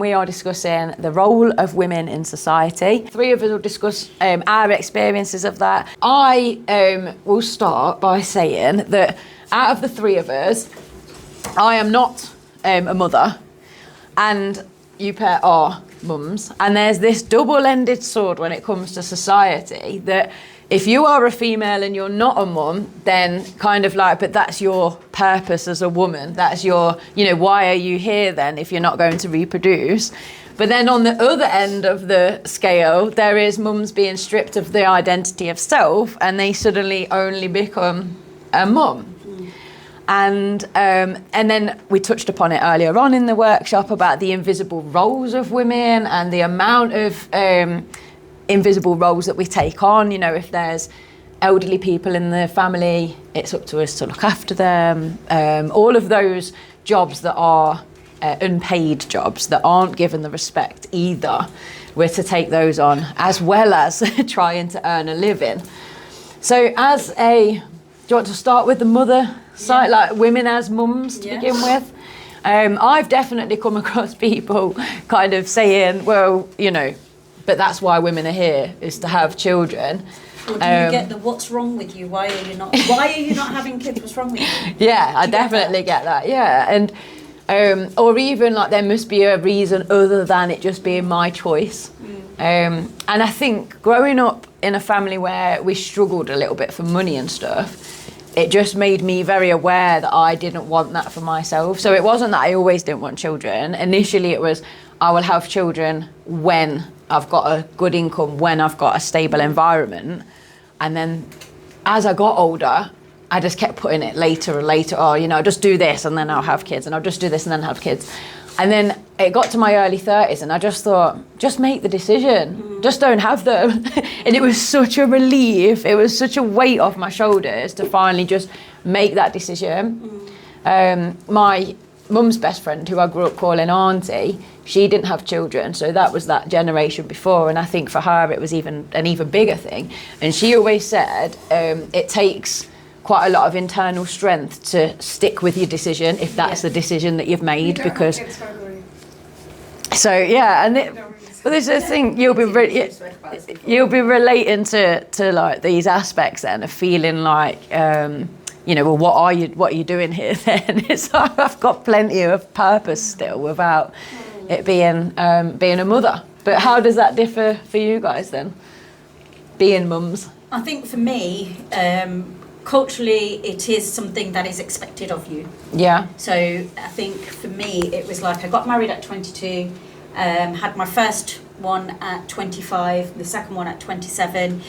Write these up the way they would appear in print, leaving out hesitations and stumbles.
we are discussing the role of women in society. 3 of us will discuss our experiences of that. I will start by saying that out of the 3 of us, I am not a mother, and you pair are mums. And there's this double-ended sword when it comes to society that if you are a female and you're not a mum, then kind of like, but that's your purpose as a woman. That's your, why are you here then if you're not going to reproduce? But then on the other end of the scale, there is mums being stripped of the identity of self, and they suddenly only become a mum. And then we touched upon it earlier on in the workshop about the invisible roles of women and the amount of invisible roles that we take on. If there's elderly people in the family, it's up to us to look after them. All of those jobs that are unpaid jobs that aren't given the respect either, we're to take those on, as well as trying to earn a living. So do you want to start with the mother side, like women as mums to begin with? I've definitely come across people kind of saying, well, but that's why women are here, is to have children. Or do you get the what's wrong with you? Why are you not having kids? What's wrong with you? Yeah, I definitely get that. Yeah. And or even like there must be a reason other than it just being my choice. And I think growing up in a family where we struggled a little bit for money and stuff, it just made me very aware that I didn't want that for myself. So it wasn't that I always didn't want children. Initially it was, I will have children when I've got a good income, when I've got a stable environment. And then as I got older, I just kept putting it later and later. I'll just do this and then I'll have kids, and I'll just do this and then have kids. And then it got to my early 30s and I just thought, just make the decision. Just don't have them. And it was such a relief. It was such a weight off my shoulders to finally just make that decision. My mum's best friend, who I grew up calling Auntie, she didn't have children. So that was that generation before. And I think for her, it was an even bigger thing. And she always said, it takes quite a lot of internal strength to stick with your decision if that's the decision that you've made, because but there's a thing you'll be relating to like these aspects then of feeling like well, what are you doing here then? It's like I've got plenty of purpose still without it being a mother. But how does that differ for you guys then, being mums? I think for me, culturally, it is something that is expected of you. Yeah. So I think for me, it was like I got married at 22, had my first one at 25, the second one at 27,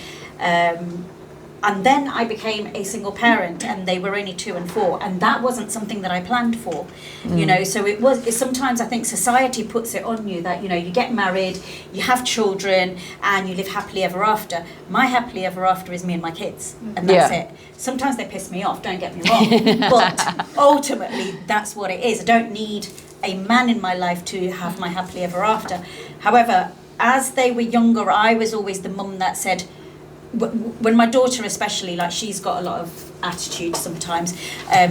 and then I became a single parent, and they were only 2 and 4, and that wasn't something that I planned for, so it's sometimes I think society puts it on you that, you get married, you have children, and you live happily ever after. My happily ever after is me and my kids, and that's it. Sometimes they piss me off, don't get me wrong, but ultimately that's what it is. I don't need a man in my life to have my happily ever after. However, as they were younger, I was always the mum that said, when my daughter especially, like she's got a lot of attitude sometimes,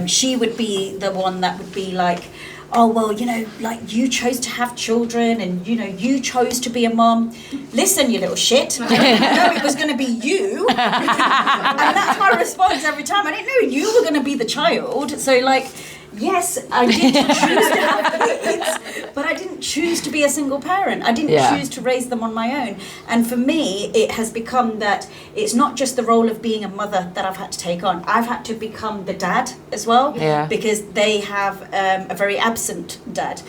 she would be the one that would be like, oh, well, like you chose to have children and, you chose to be a mum. Listen, you little shit. I didn't know it was going to be you. And that's my response every time. I didn't know you were going to be the child. So, like, yes, I did choose to have kids, but I didn't choose to be a single parent. I didn't choose to raise them on my own. And for me, it has become that it's not just the role of being a mother that I've had to take on. I've had to become the dad as well, because they have a very absent dad.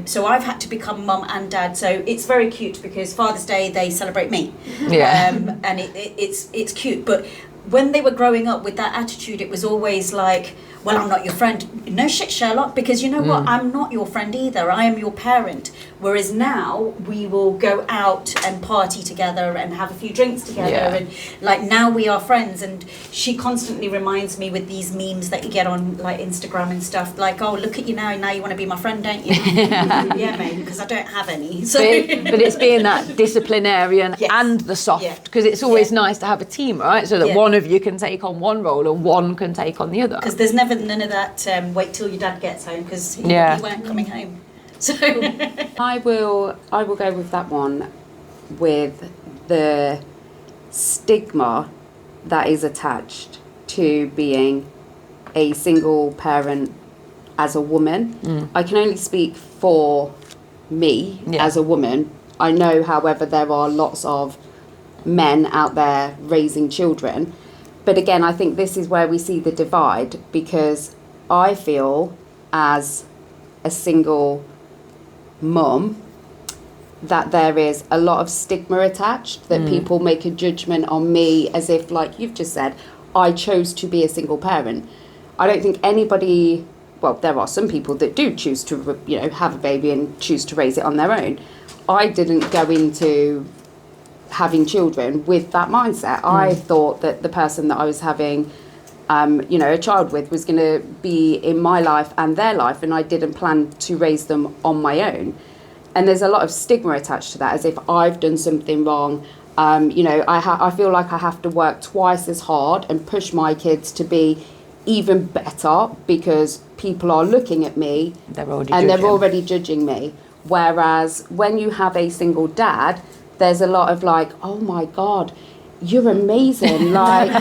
So I've had to become mum and dad. So it's very cute because Father's Day, they celebrate me. And it's cute. But when they were growing up with that attitude, it was always like, well, I'm not your friend. No shit, Sherlock, because you know what? I'm not your friend either. I am your parent. Whereas now we will go out and party together and have a few drinks together. And like now we are friends. And she constantly reminds me with these memes that you get on like Instagram and stuff, like, oh, look at you now you want to be my friend, don't you? Yeah, mate, because I don't have any. So. But it's being that disciplinarian and the soft, because it's always nice to have a team, right? So that one of you can take on one role and one can take on the other. Because there's never none of that wait till your dad gets home, because he won't coming home. So I will go with that one, with the stigma that is attached to being a single parent as a woman. I can only speak for me as a woman. I know, however, there are lots of men out there raising children. But again, I think this is where we see the divide, because I feel as a single mum that there is a lot of stigma attached, that people make a judgment on me as if, like you've just said, I chose to be a single parent. I don't think anybody, well, there are some people that do choose to, you know, have a baby and choose to raise it on their own. I didn't go into having children with that mindset. I thought that the person that I was having, you know, a child with was going to be in my life and their life, and I didn't plan to raise them on my own. And there's a lot of stigma attached to that, as if I've done something wrong. You know, I feel like I have to work twice as hard and push my kids to be even better because people are looking at me they're already judging me. Whereas when you have a single dad, there's a lot of like, oh my God, you're amazing. Like,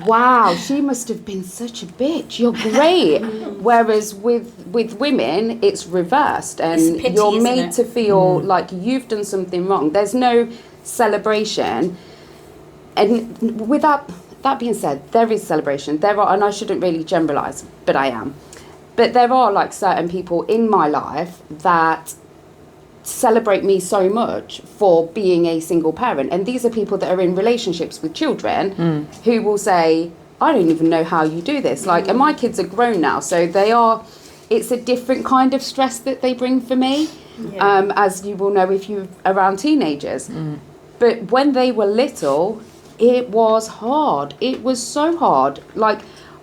wow, she must have been such a bitch. You're great. Whereas with women, it's reversed, and pity, you're made to feel like you've done something wrong. There's no celebration. And without that being said, there is celebration. There are, and I shouldn't really generalise, but I am. But there are like certain people in my life that celebrate me so much for being a single parent, and these are people that are in relationships with children who will say, I don't even know how you do this, like, and my kids are grown now, so it's a different kind of stress that they bring for me, as you will know if you're around teenagers. But when they were little, it was hard. It was so hard. Like,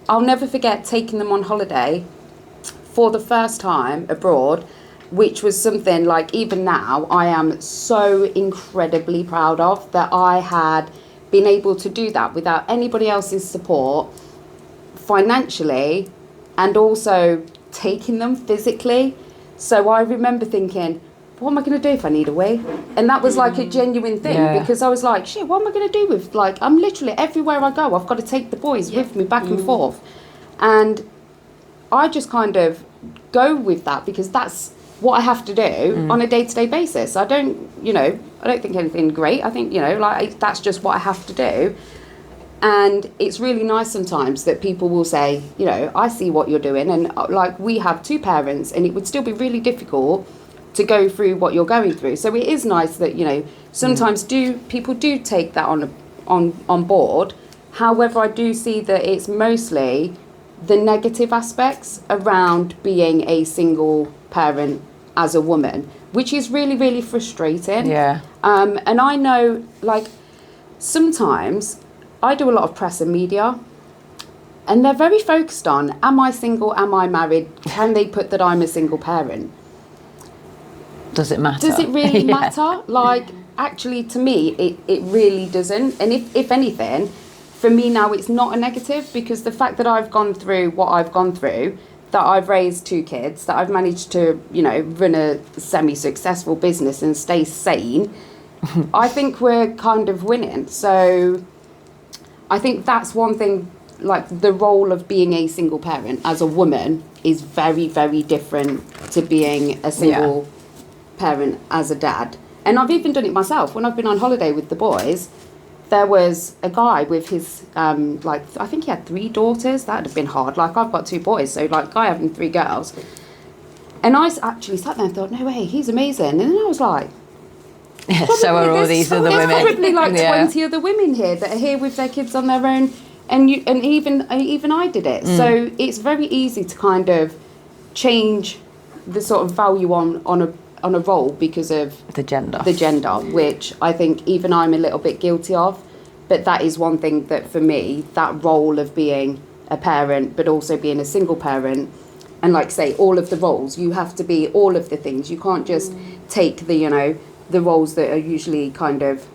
I'll never forget taking them on holiday for the first time abroad, which was something like, even now, I am so incredibly proud of, that I had been able to do that without anybody else's support, financially, and also taking them physically. So I remember thinking, what am I going to do if I need a wee? And that was like a genuine thing, because I was like, shit, what am I going to do with, like, I'm literally, everywhere I go, I've got to take the boys with me back and forth. And I just kind of go with that, because that's what I have to do on a day-to-day basis. I don't think anything great. I think, you know, like, that's just what I have to do. And it's really nice sometimes that people will say, you know, I see what you're doing, and like, we have two parents, and it would still be really difficult to go through what you're going through. So it is nice that, you know, sometimes people do take that on board. However, I do see that it's mostly the negative aspects around being a single parent as a woman, which is really, really frustrating. And I know, like, sometimes I do a lot of press and media, and they're very focused on, am I single, am I married, can they put that I'm a single parent? Does it matter? Does it really matter? Like, actually, to me, it really doesn't. And if anything, for me now, it's not a negative, because the fact that I've gone through what I've gone through, that I've raised two kids, that I've managed to, you know, run a semi-successful business and stay sane, I think we're kind of winning. So I think that's one thing, like, the role of being a single parent as a woman is very, very different to being a single parent as a dad. And I've even done it myself. When I've been on holiday with the boys, there was a guy with his, like, I think he had 3 daughters. That would have been hard. Like, I've got 2 boys, so, like, guy having 3 girls. And I actually sat there and thought, no way, he's amazing. And then I was like, so are all these other women. There's probably like 20 other women here that are here with their kids on their own. And even I did it. So it's very easy to kind of change the sort of value on a role because of the gender, which I think even I'm a little bit guilty of. But that is one thing that, for me, that role of being a parent but also being a single parent, and, like, say, all of the roles, you have to be all of the things. You can't just take the, you know, the roles that are usually kind of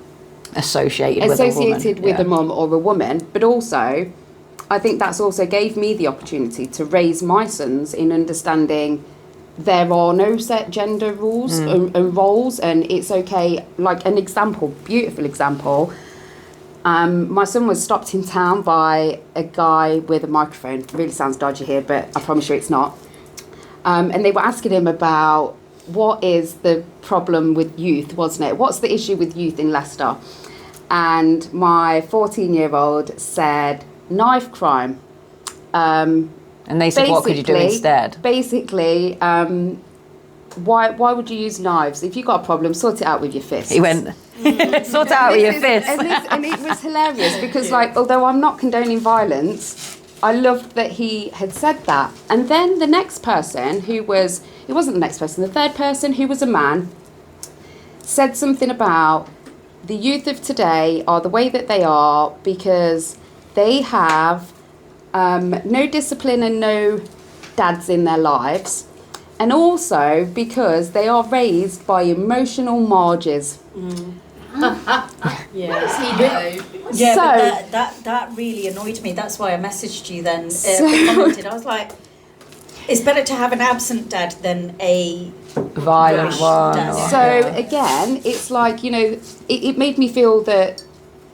associated with a mum or a woman. But also, I think that's also gave me the opportunity to raise my sons in understanding there are no set gender rules and roles, and it's okay. Like an example, beautiful example. My son was stopped in town by a guy with a microphone. It really sounds dodgy here, but I promise you it's not. And they were asking him about what is the problem with youth, wasn't it? What's the issue with youth in Leicester? And my 14-year-old said, knife crime. And they said, what could you do instead? Basically, why would you use knives? If you've got a problem, sort it out with your fists. He went, sort it out with your fists. And it was hilarious because, like, although I'm not condoning violence, I loved that he had said that. And then the next person it wasn't the next person, the third person, who was a man, said something about the youth of today are the way that they are because they have no discipline and no dads in their lives. And also because they are raised by emotional marges. Yes, he know. Yeah, but that really annoyed me. That's why I messaged you then. Commented. I was like, it's better to have an absent dad than a violent one. So again, it's like, you know, it made me feel that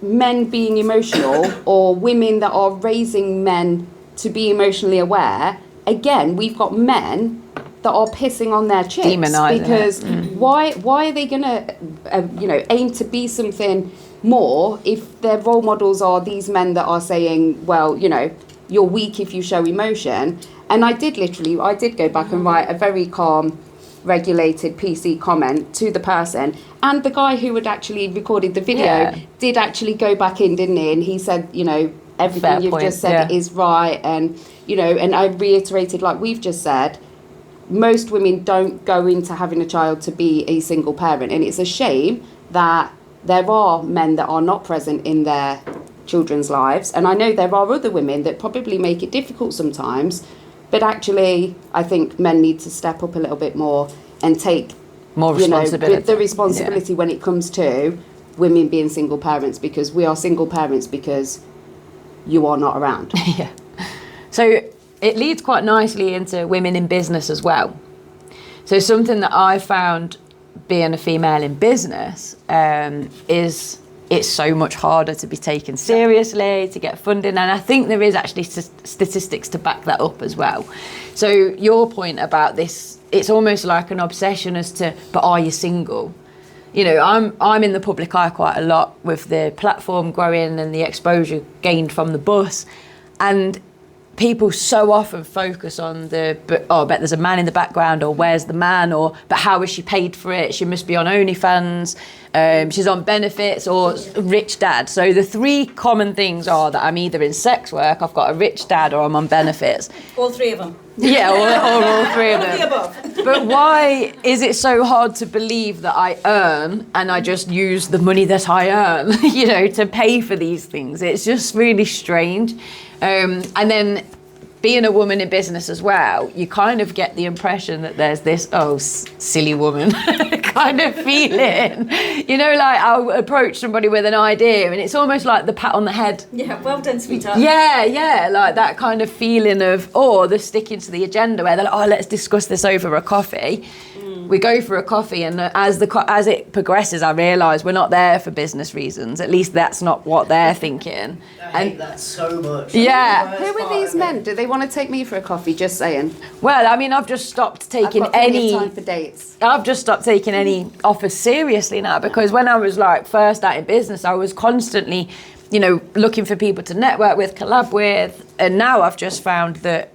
men being emotional or women that are raising men to be emotionally aware, again, we've got men that are pissing on their chicks. Demonising because why are they going to, aim to be something more if their role models are these men that are saying, well, you're weak if you show emotion. And I did go back and write a very calm, regulated PC comment to the person. And the guy who had actually recorded the video did actually go back in, didn't he? And he said, everything Fair you've point, just said is right. And, and I reiterated, like we've just said, most women don't go into having a child to be a single parent. And it's a shame that there are men that are not present in their children's lives. And I know there are other women that probably make it difficult sometimes. But actually, I think men need to step up a little bit more and take more responsibility. The responsibility when it comes to women being single parents, because we are single parents because you are not around. Yeah. So it leads quite nicely into women in business as well. So something that I found being a female in business is it's so much harder to be taken seriously, to get funding. And I think there is actually statistics to back that up as well. So your point about this, it's almost like an obsession as to, but are you single? I'm in the public eye quite a lot with the platform growing and the exposure gained from the bus. And people so often focus on but there's a man in the background, or where's the man, but how is she paid for it? She must be on OnlyFans, she's on benefits, or rich dad. So the three common things are that I'm either in sex work, I've got a rich dad, or I'm on benefits. All three of them. Yeah, or all three of them. The above. But why is it so hard to believe that I earn and I just use the money that I earn, to pay for these things? It's just really strange. And then being a woman in business as well, you kind of get the impression that there's this, silly woman kind of feeling. Like I'll approach somebody with an idea and it's almost like the pat on the head. Yeah, well done, sweetheart. Yeah, like that kind of feeling of, or the sticking to the agenda where they're like, let's discuss this over a coffee. We go for a coffee, and as it progresses, I realise we're not there for business reasons. At least that's not what they're thinking. I hate that so much. Yeah. Who are these men? Do they want to take me for a coffee? Just saying. Well, I mean, I've just stopped taking I've got plenty of time for dates. I've just stopped taking any offers seriously now, because when I was first out in business, I was constantly, looking for people to network with, collab with, and now I've just found that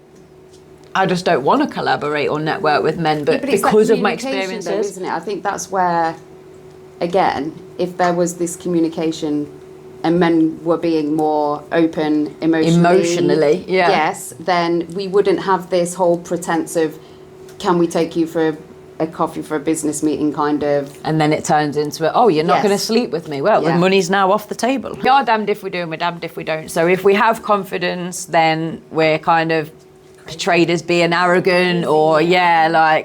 I just don't want to collaborate or network with men, but because of my experiences. Though, isn't it? I think that's where, again, if there was this communication and men were being more open emotionally, yes, then we wouldn't have this whole pretense of, can we take you for a coffee for a business meeting kind of. And then it turns into, you're not going to sleep with me. Well, the money's now off the table. We are damned if we do and we're damned if we don't. So if we have confidence, then we're kind of portrayed as being arrogant or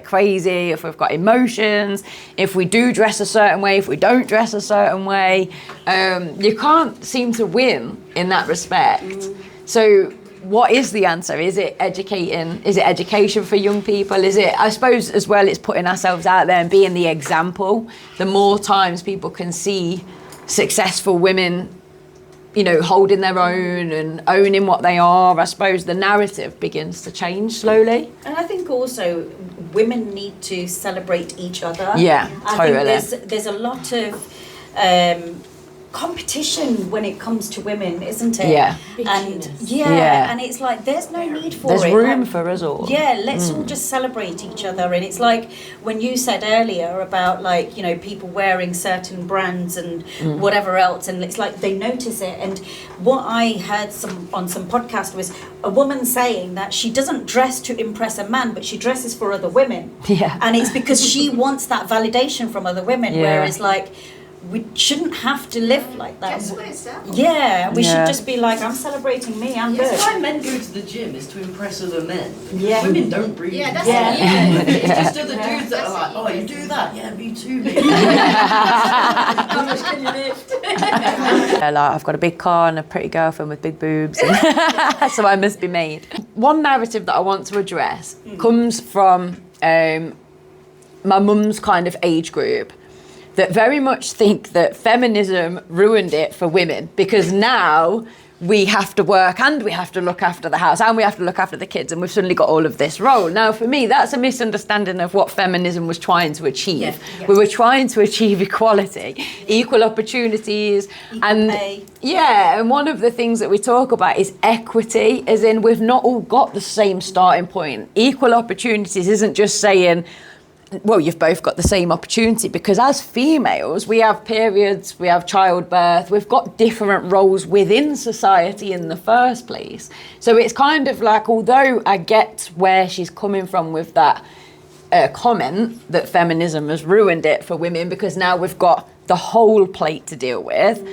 crazy. If we've got emotions, if we do dress a certain way, if we don't dress a certain way, you can't seem to win in that respect. So what is the answer? Is it educating? Is it education for young people? Is it, I suppose as well, it's putting ourselves out there and being the example. The more times people can see successful women, you know, holding their own and owning what they are, I suppose the narrative begins to change slowly. And I think also women need to celebrate each other. Yeah, totally. I think there's a lot of competition when it comes to women, isn't it? Yeah. And Yeah. and it's like there's no need for There's it. room Like, for us all. yeah, let's all just celebrate each other. And it's like when you said earlier about, like, you know, people wearing certain brands and whatever else, and it's like they notice it. And what I heard on some podcast was a woman saying that she doesn't dress to impress a man, but she dresses for other women. Yeah. And it's because she wants that validation from other women, Yeah. whereas like we shouldn't have to live like that. Just for yourself. Yeah, we Yeah. should just be like, I'm celebrating me, I'm That's good. why men go to the gym, is to impress other men. Yeah. Women don't really. Yeah, that's Yeah. It's just other Yeah. dudes that are like, oh, you do that? Yeah, me too, mate. How much can you lift? Like, I've got a big car and a pretty girlfriend with big boobs, so I must be made. One narrative that I want to address comes from my mum's kind of age group, that very much think that feminism ruined it for women, because now we have to work and we have to look after the house and we have to look after the kids, and we've suddenly got all of this role. Now, for me, that's a misunderstanding of what feminism was trying to achieve. Yeah. We were trying to achieve equality, equal opportunities, Equal pay. yeah, and one of the things that we talk about is equity, as in we've not all got the same starting point. Equal opportunities isn't just saying, well, you've both got the same opportunity, because as females, we have periods, we have childbirth, we've got different roles within society in the first place. So it's kind of like, although I get where she's coming from with that comment that feminism has ruined it for women because now we've got the whole plate to deal with,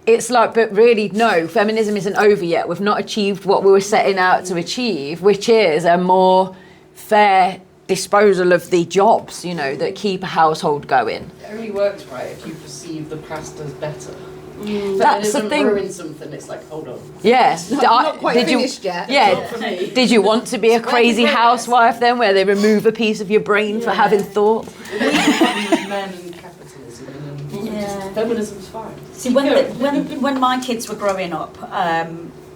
it's like, but really, no, feminism isn't over yet. We've not achieved what we were setting out to achieve, which is a more fair disposal of the jobs, you know, that keep a household going. It only works right if you perceive the past as better. That's the Feminism thing. ruins something. It's like, hold on. Yeah. Not quite Did you- finished yet. Yeah. Not for me. Did you want to be a crazy housewife then, where they remove a piece of your brain for having thought? Men and capitalism and Yeah. feminism's fine. See, when my kids were growing up,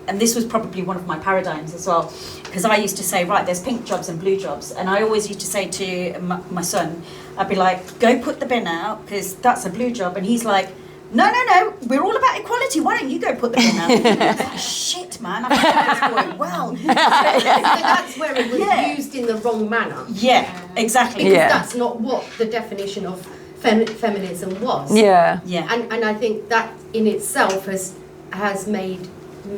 and this was probably one of my paradigms as well, because I used to say, right, there's pink jobs and blue jobs, and I always used to say to my son, I'd be like, go put the bin out, because that's a blue job, and he's like, no, we're all about equality, why don't you go put the bin out? I was like, shit, man, I've got this boy well. So that's where it was Yeah. used in the wrong manner. Yeah, exactly. Because Yeah. that's not what the definition of feminism was. Yeah. Yeah. And I think that in itself has made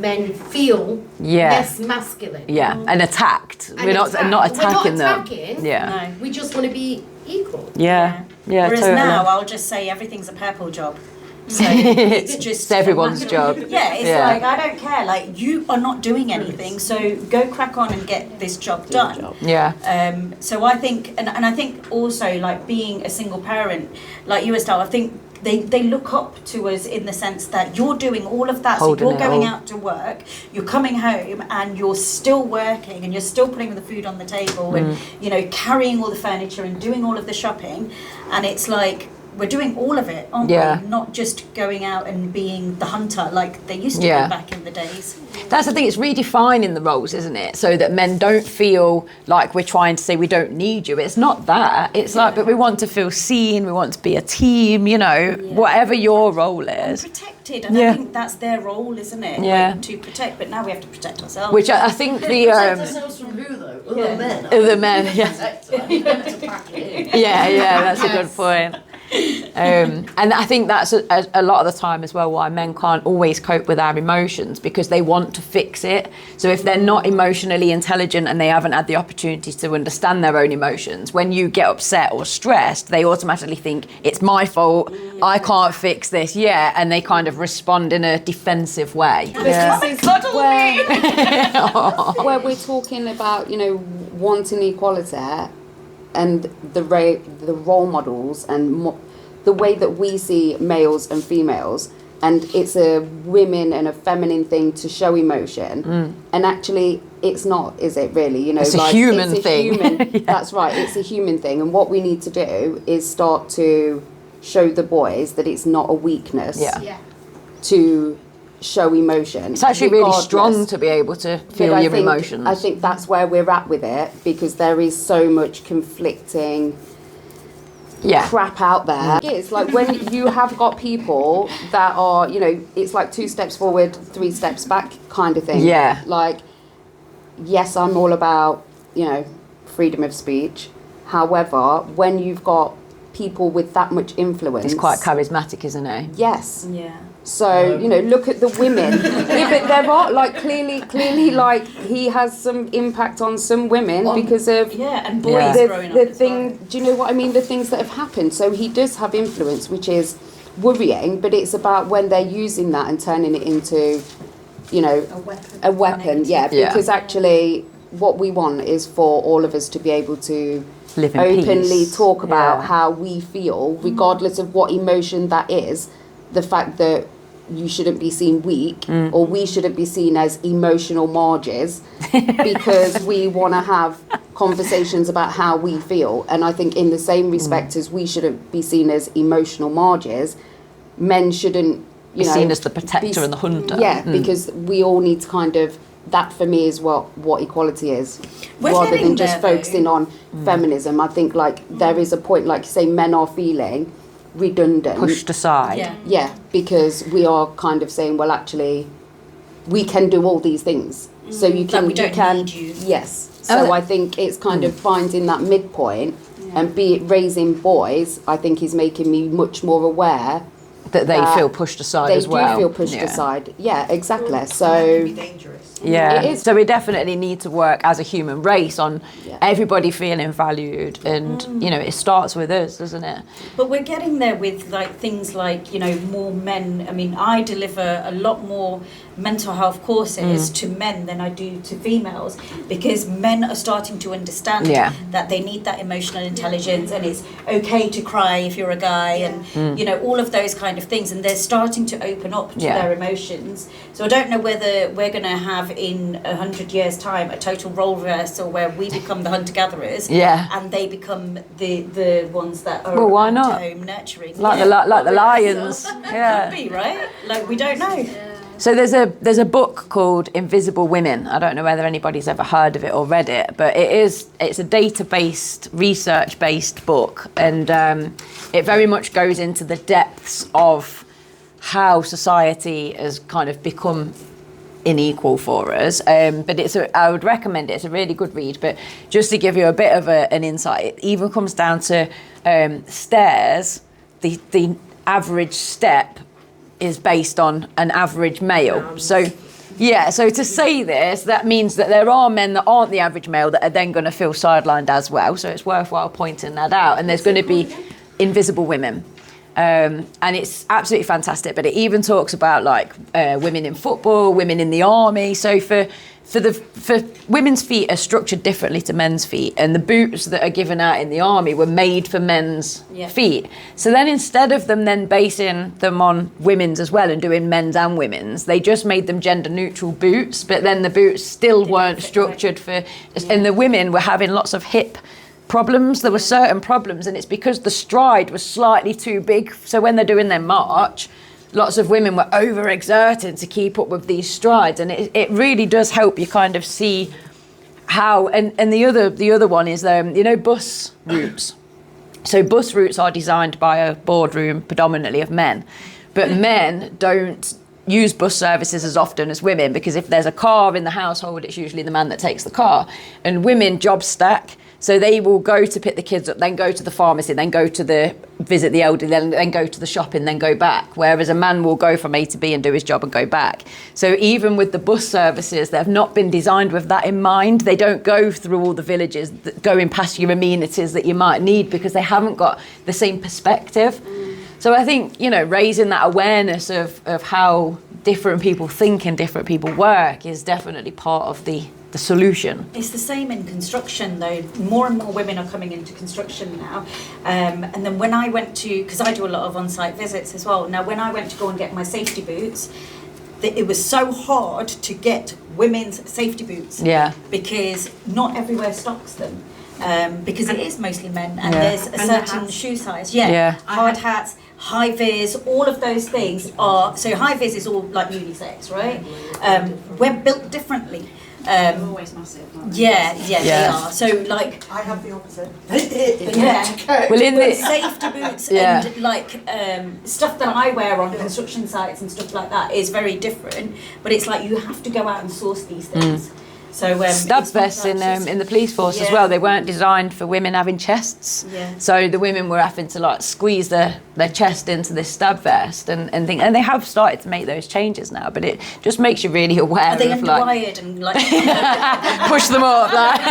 men feel Yeah. less masculine. Yeah. And attacked. And We're not attacked. not We're not attacking them. attacking. Yeah. No. We just want to be equal. Yeah. Yeah. Whereas Totally. now I'll just say everything's a purple job. So it's just It's everyone's job. Yeah, it's Yeah. like, I don't care. Like, you are not doing anything, so go crack on and get this job done. Yeah. So I think, and I think also, like, being a single parent, like you, Estelle, I think they look up to us in the sense that you're doing all of that. Holding So you're it going all. out to work, you're coming home, and you're still working, and you're still putting the food on the table, and, you know, carrying all the furniture and doing all of the shopping. And it's like, we're doing all of it, aren't Yeah. we? Not just going out and being the hunter like they used to Yeah. be back in the days. That's the thing, it's redefining the roles, isn't it? So that men don't feel like we're trying to say we don't need you. It's not that. It's like, but we want to feel seen, we want to be a team, you know, whatever your role And is. protected, and Yeah. I think that's their role, isn't it? Yeah. Like, to protect, but now we have to protect ourselves. Which I think the Protect ourselves from who though? Other men. other men, yeah. Protect us. You don't have to pack it in. Yeah, that's a good point. And I think that's a lot of the time as well why men can't always cope with our emotions, because they want to fix it. So if they're not emotionally intelligent and they haven't had the opportunity to understand their own emotions, when you get upset or stressed, they automatically think it's my fault, I can't fix this, and they kind of respond in a defensive way. This is where we're talking about, you know, wanting equality and the role models and the way that we see males and females. and it's a women and a feminine thing to show emotion, and actually it's not, is it really? You know, it's a human it's a thing. Human, Yeah. That's right, it's a human thing, and what we need to do is start to show the boys that it's not a weakness Yeah. to show emotion. It's actually really regardless. strong to be able to But feel I your think- emotions. I think that's where we're at with it, because there is so much conflicting yeah. crap out there. It's like when you have got people that are, you know, it's like 2 steps forward, 3 steps back kind of thing. Yeah. Like, yes, I'm all about, you know, freedom of speech. However, when you've got people with that much influence, It's quite charismatic, isn't it? yes. Yeah. So, you know, look at the women. Yeah, but there are, like, clearly, like, he has some impact on some women because of Yeah, and boys Yeah. growing the up as thing. well. Do you know what I mean? The things that have happened. So he does have influence, which is worrying, but it's about when they're using that and turning it into, you know, A weapon. a weapon. Yeah, Yeah. because actually what we want is for all of us to be able to Live in openly peace. talk about Yeah. how we feel, regardless of what emotion that is. The fact that you shouldn't be seen weak, or we shouldn't be seen as emotional marges, because we want to have conversations about how we feel. And I think in the same respect as we shouldn't be seen as emotional marges, men shouldn't, you Be know, seen as the protector and the hunter. Yeah, because we all need to kind of, that for me is what equality is. We're rather getting than just there, though. focusing on feminism. I think like there is a point, like you say, men are feeling redundant. Pushed aside. Yeah. Yeah, because we are kind of saying, well, actually, we can do all these things. So you Like, can, we don't you can, need you. yes. So Oh. I think it's kind of finding that midpoint, and be it raising boys. I think is making me much more aware That they that feel pushed aside they as well. do feel pushed Yeah. aside. Yeah, exactly. That can So be dangerous. Yeah. It is. So we definitely need to work as a human race on Yeah. everybody feeling valued, and you know, it starts with us, doesn't it? But we're getting there with like things like, you know, more men. I mean, I deliver a lot more mental health courses to men than I do to females, because men are starting to understand Yeah. that they need that emotional intelligence, and it's okay to cry if you're a guy, and you know, all of those kind of things, and they're starting to open up to Yeah. their emotions. So I don't know whether we're going to have in 100 years' time a total role reversal where we become the hunter-gatherers, Yeah. and they become the ones that are Well, why at not? home nurturing. Like the lions. Yeah. Could be, right? Like, we don't know. So there's a book called Invisible Women. I don't know whether anybody's ever heard of it or read it, but it's a data-based, research-based book, and it very much goes into the depths of how society has kind of become unequal for us. But I would recommend it. It's a really good read. But just to give you a bit of an insight, it even comes down to stairs. The average step is based on an average male. So, yeah, so to say this, that means that there are men that aren't the average male that are then going to feel sidelined as well. So it's worthwhile pointing that out. And there's going to be Invisible Women. And it's absolutely fantastic. But it even talks about like women in football, women in the army. So for women's feet are structured differently to men's feet, and the boots that are given out in the army were made for men's feet. So then instead of them then basing them on women's as well and doing men's and women's, they just made them gender neutral boots, but then the boots still weren't structured for, and the women were having lots of hip problems. There were certain problems, and it's because the stride was slightly too big. So when they're doing their march, lots of women were overexerting to keep up with these strides, and it really does help you kind of see how. And the other one is bus routes. So bus routes are designed by a boardroom predominantly of men, but men don't use bus services as often as women, because if there's a car in the household, it's usually the man that takes the car, and women job stack. So they will go to pick the kids up, then go to the pharmacy, then go to visit the elderly, then go to the shopping, then go back. Whereas a man will go from A to B and do his job and go back. So even with the bus services, they've not been designed with that in mind. They don't go through all the villages, going past your amenities that you might need, because they haven't got the same perspective. So I think, raising that awareness of how different people think and different people work is definitely part of the the solution. It's the same in construction though. More and more women are coming into construction now. And then when I went to, because I do a lot of on-site visits as well. Now when I went to go and get my safety boots, it was so hard to get women's safety boots. Yeah. Because not everywhere stocks them. Because it is mostly men and Yeah. there's a And the certain hats. shoe size. Yeah. Hard hats, high vis, all of those things are, so high vis is all like unisex, right? We're built differently. always massive. Yeah, Yeah. they are. So like, I have the opposite. yeah. Well, in But the safety boots Yeah. and like stuff that I wear on construction sites and stuff like that is very different. But it's like you have to go out and source these things. So stab it's not vests just- in the police force as Yeah. well, they weren't designed for women having chests. Yeah. So the women were having to like squeeze their chest into this stab vest and they have started to make those changes now, but it just makes you really aware Are they of like underwired and like push them up like.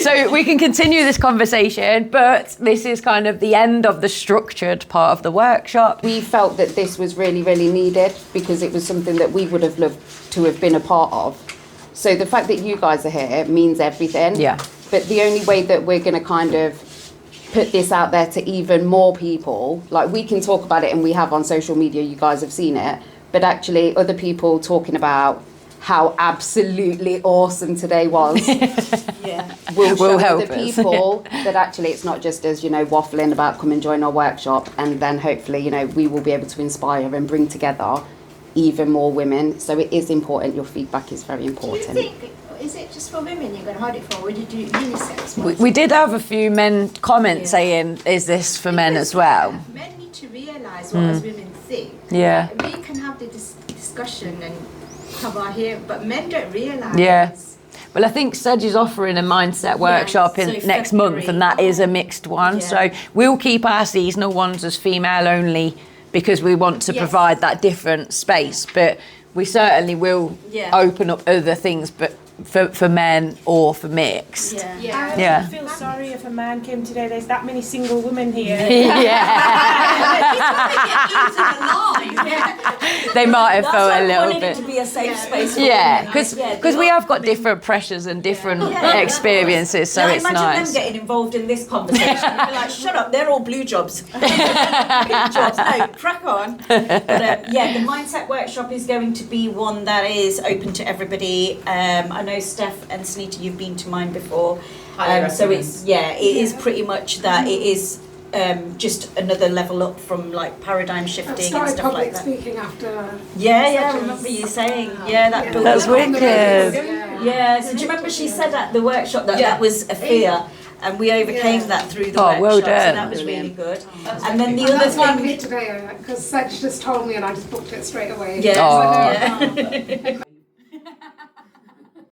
So we can continue this conversation, but this is kind of the end of the structured part of the workshop. We felt that this was really, really needed because it was something that we would have loved to have been a part of. So the fact that you guys are here means everything. Yeah. But the only way that we're going to kind of put this out there to even more people, like we can talk about it and we have on social media, you guys have seen it, but actually other people talking about how absolutely awesome today was yeah. will show Will help other us. people that actually it's not just us, waffling about come and join our workshop, and then hopefully, we will be able to inspire and bring together even more women. So it is important. Your feedback is very Do you important. think, is it just for women you're going to hold it for, or would you do unisex? We did have a few men comment Yeah. saying, is this for men as well? Men need to realise what us women think. Yeah. We can have the discussion and have our hear, but men don't realise. Yeah. Well, I think Sedge is offering a mindset workshop in so next month, and that is a mixed one. Yeah. So we'll keep our seasonal ones as female only because we want to Yes. provide that different space. But we certainly will Yeah. open up other things, but for men or for mixed. Yeah. Yeah. Yeah. I feel sorry if a man came today. There's that many single women here. They might have That's felt why a I little wanted it bit. to be a safe space for Yeah, women. because we have got different pressures and different experiences, so yeah, it's imagine nice. them getting involved in this conversation. They'd be like, shut up, they're all blue jobs. Blue jobs, no, crack on. But yeah, the mindset workshop is going to be one that is open to everybody. I know Steph and Sunita, you've been to mine before. So it's, it is pretty much that. It is just another level up from like paradigm shifting and stuff like that. Speaking after. Yeah, I remember you saying, that built That's up. wicked. Yeah, so do you remember she said at the workshop that that was a fear, and we overcame that through the workshop, well so done. that was really good. And then the other That's why I'm thing, here today, because Sedge just told me and I just booked it straight away. yeah, Oh. yeah.